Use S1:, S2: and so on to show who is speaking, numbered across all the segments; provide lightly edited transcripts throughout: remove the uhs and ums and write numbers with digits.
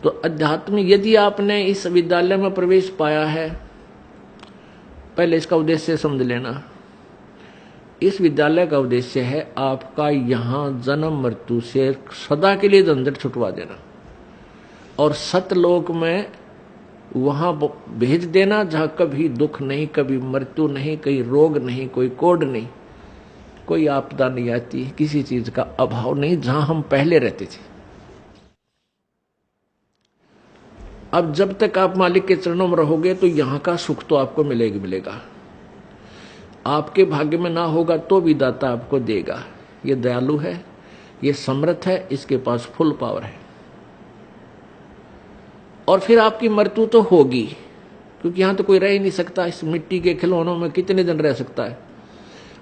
S1: तो अध्यात्म, यदि आपने इस विद्यालय में प्रवेश पाया है, पहले इसका उद्देश्य समझ लेना। इस विद्यालय का उद्देश्य है आपका यहां जन्म मृत्यु से सदा के लिए झंझट छुटवा देना और सतलोक में वहां भेज देना जहां कभी दुख नहीं, कभी मृत्यु नहीं, कोई रोग नहीं, कोई कोड नहीं, कोई आपदा नहीं आती, किसी चीज का अभाव नहीं, जहां हम पहले रहते थे। अब जब तक आप मालिक के चरणों में रहोगे तो यहां का सुख तो आपको मिलेगा मिलेगा। आपके भाग्य में ना होगा तो भी दाता आपको देगा। ये दयालु है, ये समर्थ है, इसके पास फुल पावर है। और फिर आपकी मृत्यु तो होगी, क्योंकि यहां तो कोई रह ही नहीं सकता। इस मिट्टी के खिलौनों में कितने दिन रह सकता है?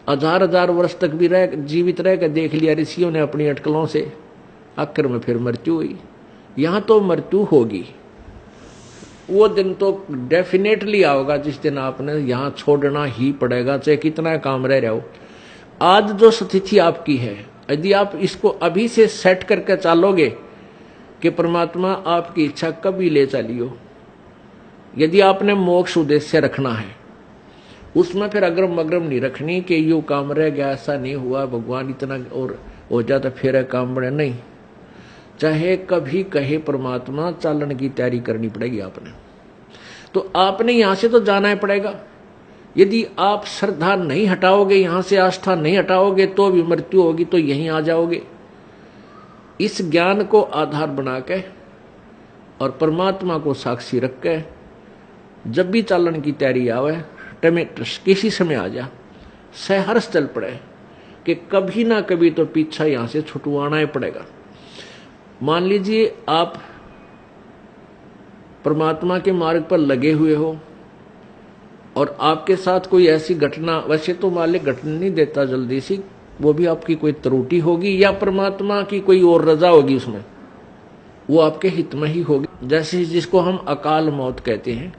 S1: हजार हजार वर्ष तक भी रह जीवित रह कर देख लिया ऋषियों ने अपनी अटकलों से, आखिर में फिर मृत्यु हुई। यहां तो मृत्यु होगी। वो दिन तो डेफिनेटली आओगा जिस दिन आपने यहां छोड़ना ही पड़ेगा, चाहे कितना काम रह रहा हो। आज जो स्थिति आपकी है, यदि आप इसको अभी से सेट करके चलोगे कि परमात्मा आपकी इच्छा कभी ले चलियो, यदि आपने मोक्ष उद्देश्य रखना है, उसमें फिर अग्रम अग्रम नहीं रखनी कि यू काम रह गया, ऐसा नहीं हुआ, भगवान इतना और हो जाता फिर काम बड़े नहीं। चाहे कभी कहे परमात्मा, चालन की तैयारी करनी पड़ेगी आपने। तो आपने यहां से तो जाना ही पड़ेगा। यदि आप श्रद्धा नहीं हटाओगे, यहां से आस्था नहीं हटाओगे, तो भी मृत्यु होगी, तो यहीं आ जाओगे। इस ज्ञान को आधार बना के और परमात्मा को साक्षी रख के जब भी चालन की तैयारी आवे, किसी समय आ जा, सहर्ष चल पड़े कि कभी ना कभी तो पीछा यहां से छुटवाना ही पड़ेगा। मान लीजिए आप परमात्मा के मार्ग पर लगे हुए हो और आपके साथ कोई ऐसी घटना, वैसे तो मालिक घटना नहीं देता जल्दी सी, वो भी आपकी कोई त्रुटि होगी या परमात्मा की कोई और रजा होगी, उसमें वो आपके हित में ही होगी। जैसे जिसको हम अकाल मौत कहते हैं,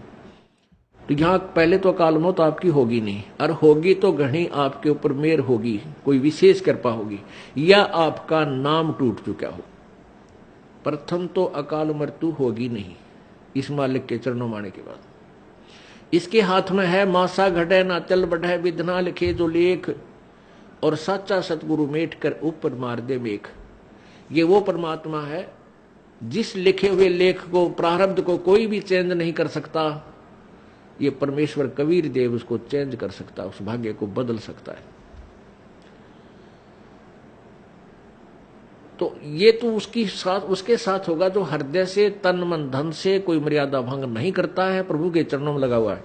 S1: तो यहां पहले तो अकाल मौत आपकी होगी नहीं, और होगी तो घनी आपके ऊपर मेहर होगी, कोई विशेष कृपा होगी, या आपका नाम टूट चुका हो। प्रथम तो अकाल मृत्यु होगी नहीं इस मालिक के चरणों माने के बाद। इसके हाथ में है मासा घटे ना चल बढ़े, विधना लिखे जो लेख, और साचा सतगुरु मेट कर ऊपर मार दे मेघ। ये वो परमात्मा है जिस लिखे हुए लेख को, प्रारब्ध को कोई भी चेंज नहीं कर सकता। ये परमेश्वर कबीर देव उसको चेंज कर सकता, उस भाग्य को बदल सकता है। तो ये तो उसके साथ होगा जो हृदय से, तन मन धन से कोई मर्यादा भंग नहीं करता है, प्रभु के चरणों में लगा हुआ है।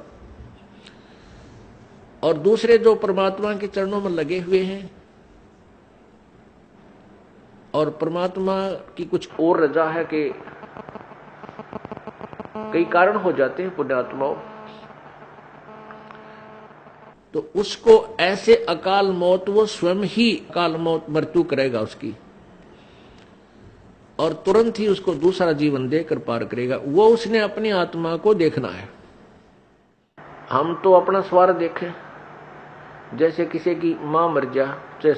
S1: और दूसरे जो परमात्मा के चरणों में लगे हुए हैं और परमात्मा की कुछ और रजा है कि कई कारण हो जाते हैं पुण्यात्माओं, तो उसको ऐसे अकाल मौत, वो स्वयं ही अकाल मौत मृत्यु करेगा उसकी, और तुरंत ही उसको दूसरा जीवन देकर पार करेगा। वो उसने अपनी आत्मा को देखना है। हम तो अपना स्वार्थ देखें, जैसे किसी की मां मर जा, चाहे